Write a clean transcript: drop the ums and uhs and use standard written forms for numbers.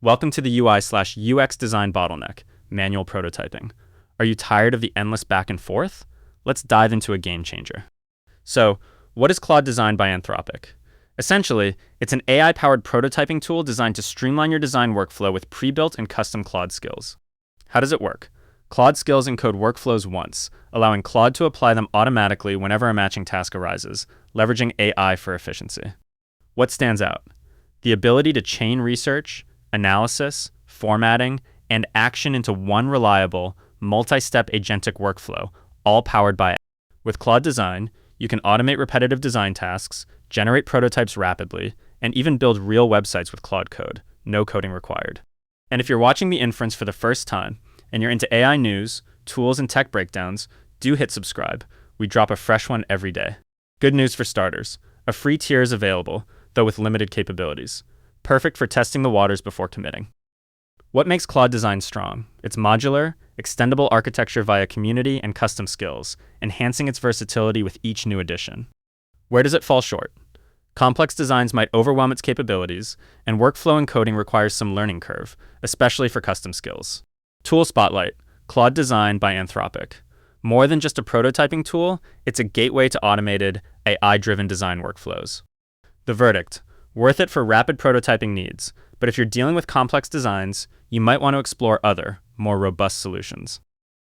Welcome to the UI/UX design bottleneck, manual prototyping. Are you tired of the endless back and forth? Let's dive into a game changer. So, what is Claude Design by Anthropic? Essentially, it's an AI-powered prototyping tool designed to streamline your design workflow with pre-built and custom Claude skills. How does it work? Claude skills encode workflows once, allowing Claude to apply them automatically whenever a matching task arises, leveraging AI for efficiency. What stands out? The ability to chain research, analysis, formatting, and action into one reliable, multi-step agentic workflow, all powered by AI. With Claude Design, you can automate repetitive design tasks, generate prototypes rapidly, and even build real websites with Claude Code, no coding required. And if you're watching the inference for the first time, and you're into AI news, tools, and tech breakdowns, do hit subscribe. We drop a fresh one every day. Good news for starters. A free tier is available, though with limited capabilities. Perfect for testing the waters before committing. What makes Claude Design strong? It's modular, extendable architecture via community and custom skills, enhancing its versatility with each new addition. Where does it fall short? Complex designs might overwhelm its capabilities, and workflow and coding requires some learning curve, especially for custom skills. Tool Spotlight, Claude Design by Anthropic. More than just a prototyping tool, it's a gateway to automated, AI-driven design workflows. The verdict: worth it for rapid prototyping needs, but if you're dealing with complex designs, you might want to explore other, more robust solutions.